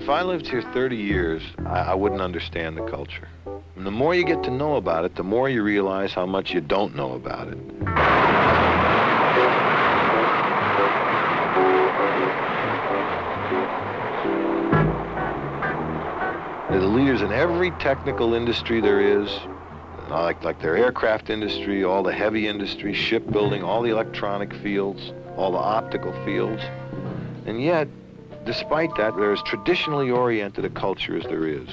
If I lived here 30 years, I wouldn't understand the culture. And the more you get to know about it, the more you realize how much you don't know about it. They're the leaders in every technical industry there is, like their aircraft industry, all the heavy industry, shipbuilding, all the electronic fields, all the optical fields. And yet, despite that, they're as traditionally oriented a culture as there is.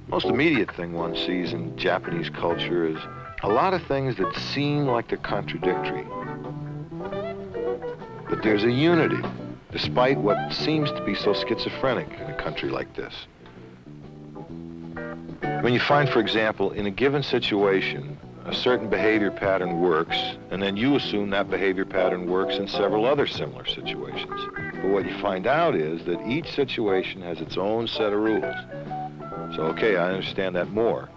Most immediate thing one sees in Japanese culture is a lot of things that seem like they're contradictory. But there's a unity, despite what seems to be so schizophrenic in a country like this. When you find, for example, in a given situation, a certain behavior pattern works, and then you assume that behavior pattern works in several other similar situations. But what you find out is that each situation has its own set of rules. So, okay, I understand that more.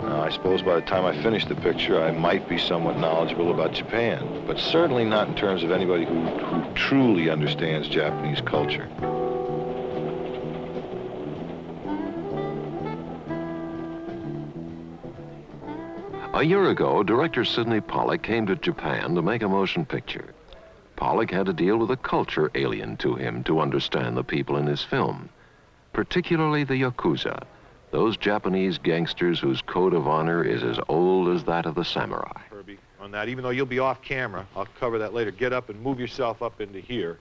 Now, I suppose by the time I finish the picture, I might be somewhat knowledgeable about Japan, but certainly not in terms of anybody who truly understands Japanese culture. A year ago, director Sydney Pollack came to Japan to make a motion picture. Pollack had to deal with a culture alien to him to understand the people in his film, particularly the Yakuza, those Japanese gangsters whose code of honor is as old as that of the samurai. Herbie, on that, even though you'll be off camera, I'll cover that later. Get up and move yourself up into here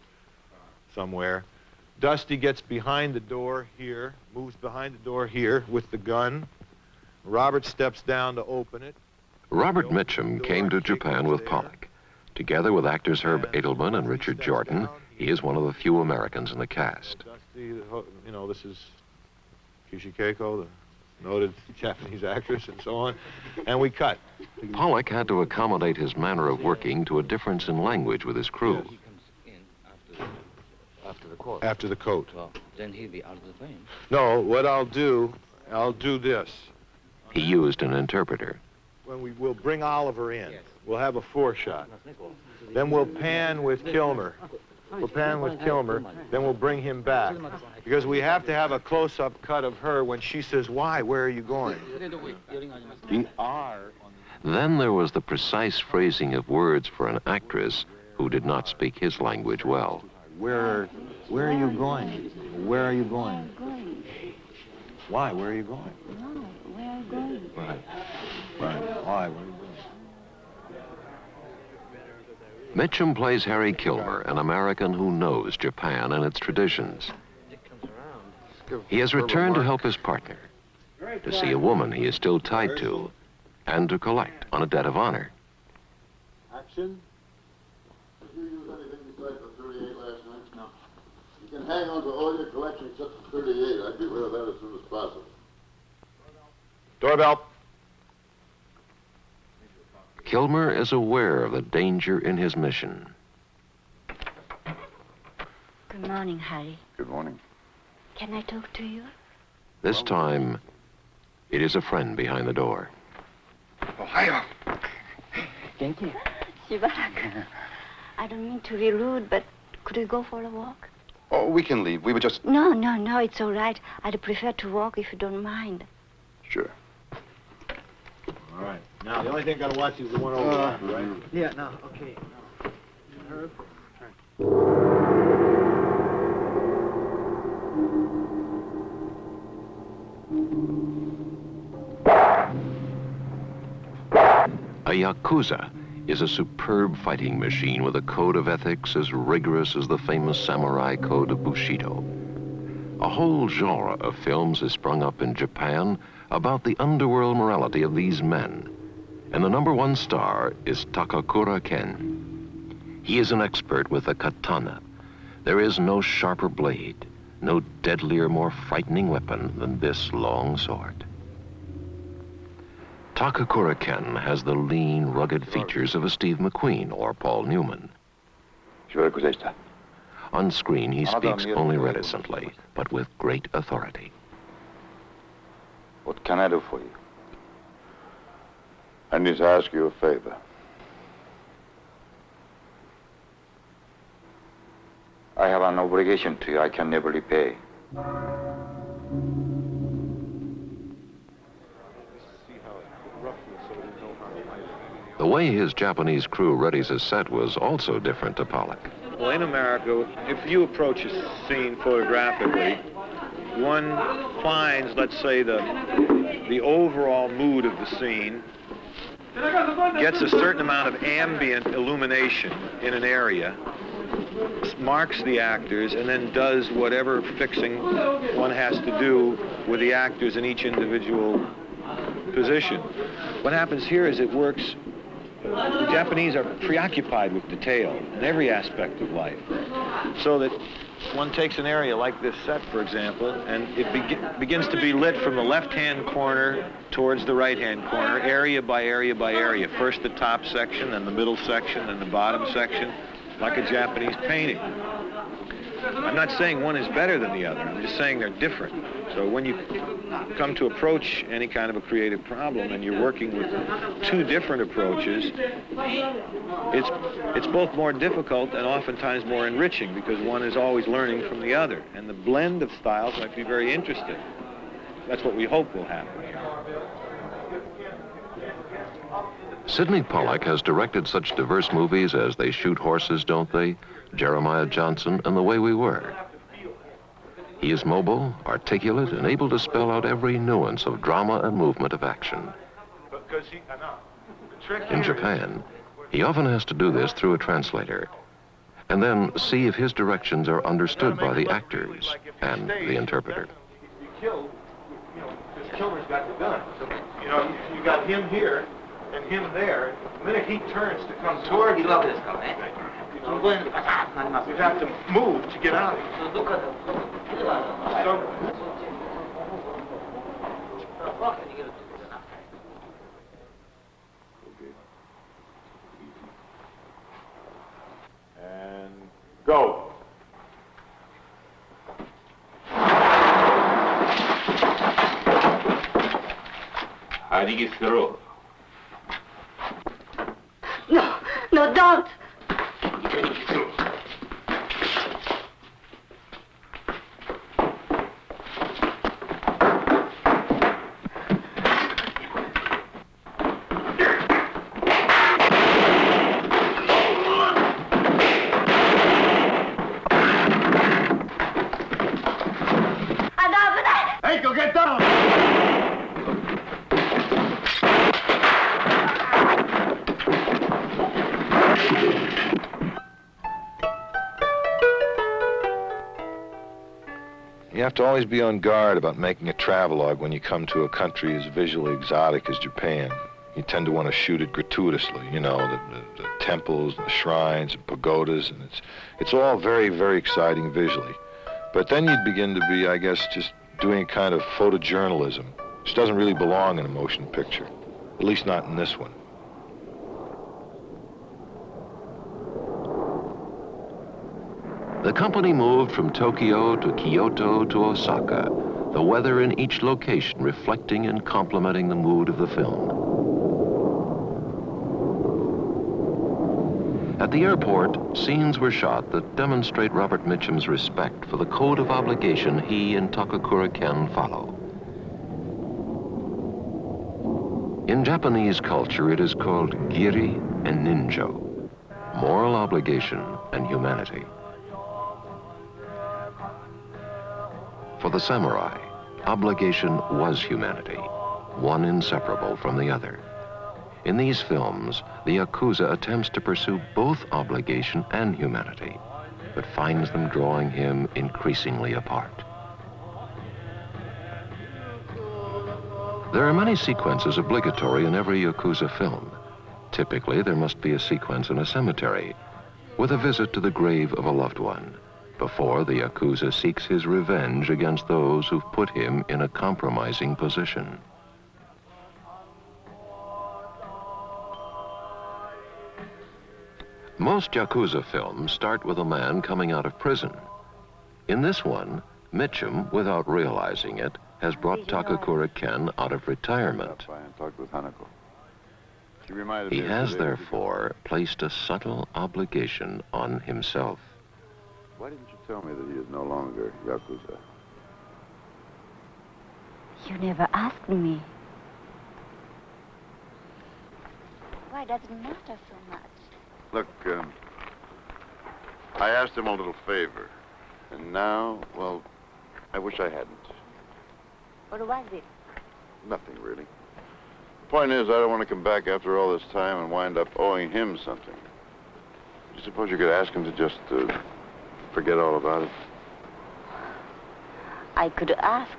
somewhere. Dusty gets behind the door here, moves behind the door here with the gun. Robert steps down to open it. Robert Mitchum came to Japan with Pollack. Together with actors Herb Edelman and Richard Jordan, he is one of the few Americans in the cast. Dusty, you know, this is Kishi Keiko, the noted Japanese actress, and so on. And we cut. Pollack had to accommodate his manner of working to a difference in language with his crew. He comes in after the coat. After the coat. Well, then he'll be out of the frame. No, what I'll do this. He used an interpreter. When we'll bring Oliver in, Yes. we'll have a 4-shot. Then we'll pan with Kilmer. We'll pan with Kilmer, then we'll bring him back. Because we have to have a close-up cut of her when she says, why, where are you going? The R. Then there was the precise phrasing of words for an actress who did not speak his language well. Where are you going? Where are you going? Why, where are you going? No, where are you going? Right. Why, where are you going? Mitchum plays Harry Kilmer, an American who knows Japan and its traditions. He has returned to help his partner, to see a woman he is still tied to, and to collect on a debt of honor. Action. Did you use anything besides the 38 last night? No. You can hang on to all your collection except the 38. I'd get rid of that as soon as possible. Doorbell. Kilmer is aware of the danger in his mission. Good morning, Harry. Good morning. Can I talk to you? This time, it is a friend behind the door. Ohio. Thank you. Shibarak. I don't mean to be rude, but could we go for a walk? Oh, we can leave. We were just... No, it's all right. I'd prefer to walk if you don't mind. Sure. All right. Now, the only thing I gotta watch is the one over there, right? Yeah, no, okay. Herb? A Yakuza is a superb fighting machine with a code of ethics as rigorous as the famous samurai code of Bushido. A whole genre of films has sprung up in Japan about the underworld morality of these men. And the #1 star is Takakura Ken. He is an expert with a katana. There is no sharper blade, no deadlier, more frightening weapon than this long sword. Takakura Ken has the lean, rugged features of a Steve McQueen or Paul Newman. On screen, he speaks only reticently, but with great authority. What can I do for you? I need to ask you a favor. I have an obligation to you I can never repay. The way his Japanese crew readies a set was also different to Pollack. Well, in America, if you approach a scene photographically, one finds, let's say, the overall mood of the scene, gets a certain amount of ambient illumination in an area, marks the actors, and then does whatever fixing one has to do with the actors in each individual position. What happens here is it works. The Japanese are preoccupied with detail in every aspect of life, so that one takes an area like this set, for example, and it begins to be lit from the left-hand corner towards the right-hand corner, area by area by area. First the top section, then the middle section, then the bottom section, like a Japanese painting. I'm not saying one is better than the other. I'm just saying they're different. So when you come to approach any kind of a creative problem and you're working with two different approaches, it's both more difficult and oftentimes more enriching because one is always learning from the other. And the blend of styles might be very interesting. That's what we hope will happen here. Sydney Pollack has directed such diverse movies as They Shoot Horses, Don't They?, Jeremiah Johnson, and The Way We Were. He is mobile, articulate, and able to spell out every nuance of drama and movement of action. In Japan, he often has to do this through a translator, and then see if his directions are understood by the actors and the interpreter. Kilmer's got the gun. So, you got him here and him there. The minute he turns to come toward you, you have to move to get out of here. And go. How do you throw? No, don't. Hey, go get down! You have to always be on guard about making a travelogue when you come to a country as visually exotic as Japan. You tend to want to shoot it gratuitously, you know, the temples, and the shrines, and pagodas, and it's all very, very exciting visually. But then you'd begin to be, I guess, just doing a kind of photojournalism, which doesn't really belong in a motion picture, at least not in this one. The company moved from Tokyo to Kyoto to Osaka, the weather in each location reflecting and complementing the mood of the film. At the airport, scenes were shot that demonstrate Robert Mitchum's respect for the code of obligation he and Takakura Ken follow. In Japanese culture, it is called giri and ninjo, moral obligation and humanity. For the samurai, obligation was humanity, one inseparable from the other. In these films, the Yakuza attempts to pursue both obligation and humanity, but finds them drawing him increasingly apart. There are many sequences obligatory in every Yakuza film. Typically, there must be a sequence in a cemetery, with a visit to the grave of a loved one, before the Yakuza seeks his revenge against those who've put him in a compromising position. Most Yakuza films start with a man coming out of prison. In this one, Mitchum, without realizing it, has brought Takakura Ken out of retirement. I talked with Hanako. He reminded He me of has, today. therefore, placed a subtle obligation on himself. Why didn't you tell me that he is no longer Yakuza? You never asked me. Why does it matter so much? Look, I asked him a little favor. And now, well, I wish I hadn't. What was it? Nothing, really. The point is, I don't want to come back after all this time and wind up owing him something. Do you suppose you could ask him to just forget all about it? I could ask.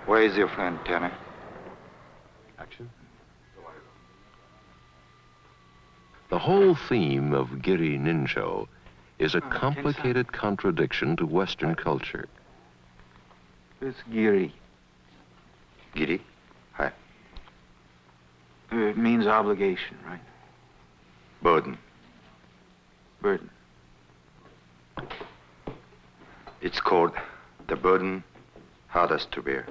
Where is your friend, Tanner? Action. The whole theme of Giri Ninjo is a complicated contradiction to Western culture. It's Giri. Giri? Hi. It means obligation, right? Burden. Burden. It's called the burden hardest to bear.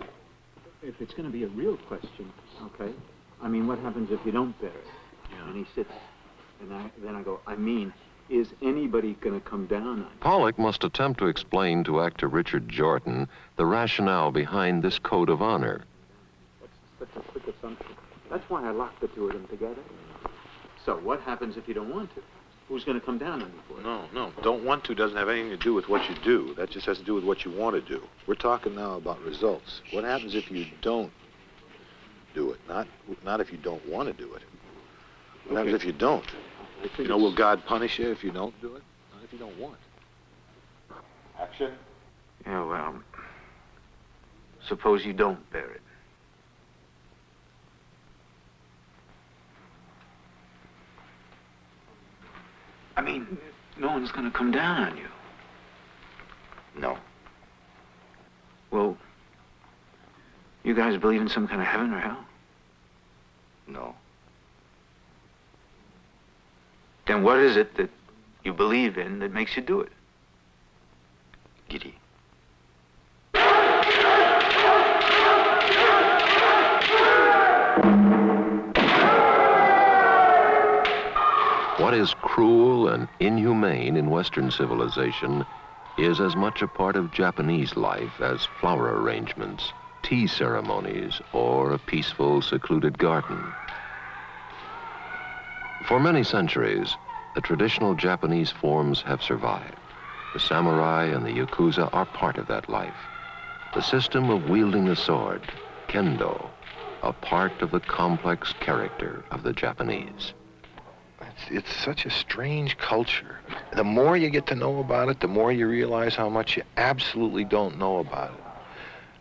If it's going to be a real question, okay, I mean, what happens if you don't bear it? Yeah. And he sits, and then I go, I mean, is anybody going to come down on you? Pollack must attempt to explain to actor Richard Jordan the rationale behind this code of honor. That's such a quick assumption. That's why I locked the two of them together. So what happens if you don't want to? Who's going to come down on you for it? No. Don't want to doesn't have anything to do with what you do. That just has to do with what you want to do. We're talking now about results. What happens if you don't do it? Not if you don't want to do it. What happens if you don't? You know, will God punish you if you don't do it? Not if you don't want. Action. Yeah, well, suppose you don't bear it. I mean, no one's going to come down on you. No. Well, you guys believe in some kind of heaven or hell? No. Then what is it that you believe in that makes you do it? Giri. What is cruel and inhumane in Western civilization is as much a part of Japanese life as flower arrangements, tea ceremonies, or a peaceful, secluded garden. For many centuries, the traditional Japanese forms have survived. The samurai and the Yakuza are part of that life. The system of wielding the sword, kendo, a part of the complex character of the Japanese. It's such a strange culture. The more you get to know about it, the more you realize how much you absolutely don't know about it.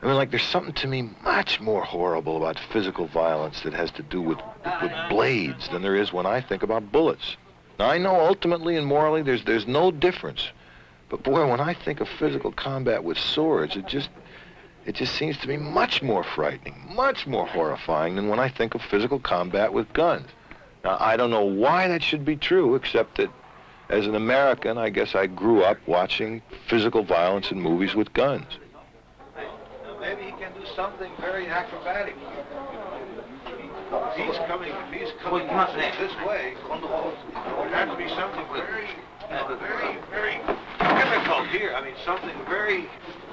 I mean, like, there's something to me much more horrible about physical violence that has to do with blades than there is when I think about bullets. Now, I know ultimately and morally there's no difference. But boy, when I think of physical combat with swords, it just seems to me much more frightening, much more horrifying than when I think of physical combat with guns. Now, I don't know why that should be true, except that as an American, I guess I grew up watching physical violence in movies with guns. Maybe he can do something very acrobatic. If he's coming this way, it would have to be something very difficult here. I mean, something very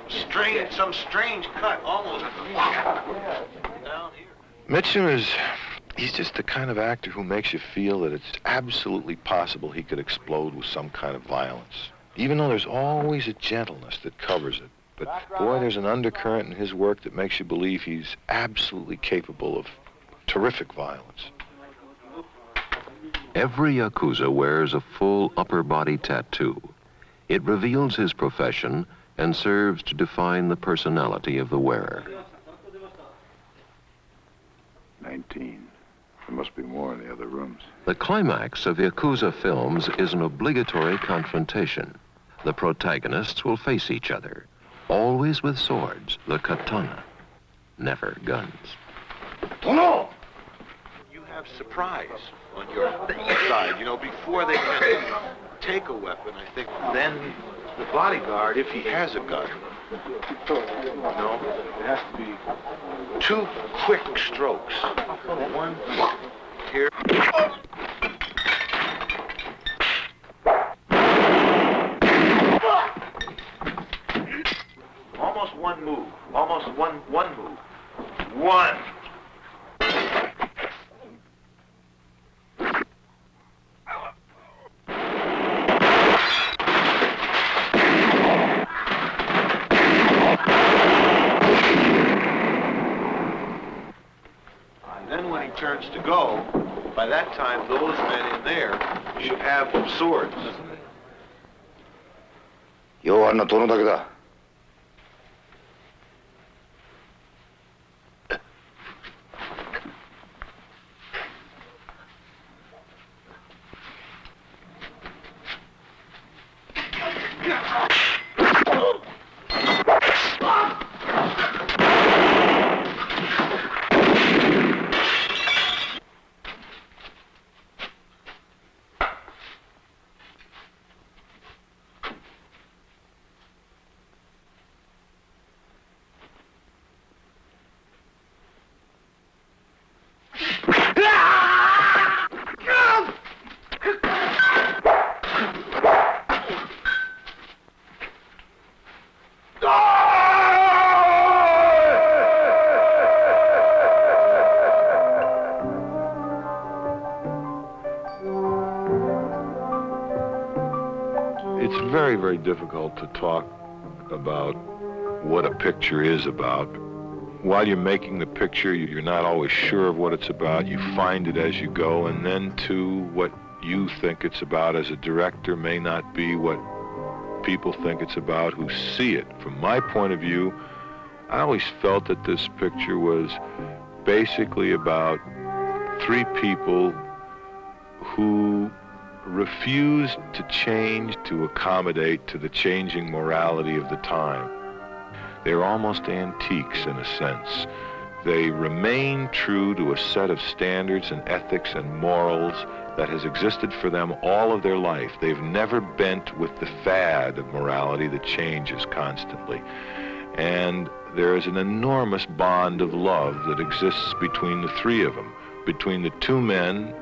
strange, some strange cut, almost down here. Mitchum he's just the kind of actor who makes you feel that it's absolutely possible he could explode with some kind of violence, even though there's always a gentleness that covers it. But boy, there's an undercurrent in his work that makes you believe he's absolutely capable of terrific violence. Every Yakuza wears a full upper body tattoo. It reveals his profession and serves to define the personality of the wearer. 19. There must be more in the other rooms. The climax of Yakuza films is an obligatory confrontation. The protagonists will face each other, always with swords, the katana, never guns. Tono! You have surprise. on your side, you know, before they can take a weapon, I think then the bodyguard, if he has a gun, you know, it has to be 2 quick strokes. One here. Almost one move. Almost one move. One. And then when he turns to go, by that time those men in there should have swords. 要あんな殿だけだ。It's very, very difficult to talk about what a picture is about. While you're making the picture, you're not always sure of what it's about. You find it as you go, and then too, what you think it's about as a director may not be what people think it's about who see it. From my point of view, I always felt that this picture was basically about 3 people who refused to change to accommodate to the changing morality of the time. They're almost antiques in a sense. They remain true to a set of standards and ethics and morals that has existed for them all of their life. They've never bent with the fad of morality that changes constantly. And there is an enormous bond of love that exists between the 3 of them, between the 2 men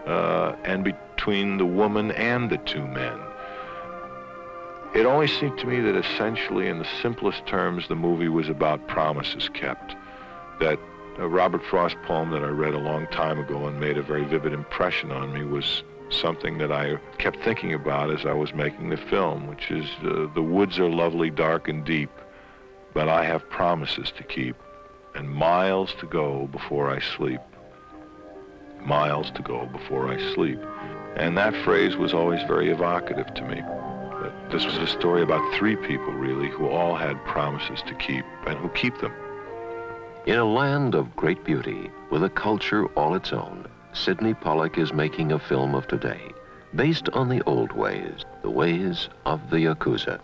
and between the woman and the 2 men. It always seemed to me that essentially, in the simplest terms, the movie was about promises kept. That Robert Frost poem that I read a long time ago and made a very vivid impression on me was something that I kept thinking about as I was making the film, which is, the woods are lovely, dark and deep, but I have promises to keep, and miles to go before I sleep. Miles to go before I sleep. And that phrase was always very evocative to me. That this was a story about 3 people, really, who all had promises to keep, and who keep them. In a land of great beauty, with a culture all its own, Sydney Pollack is making a film of today, based on the old ways, the ways of the Yakuza.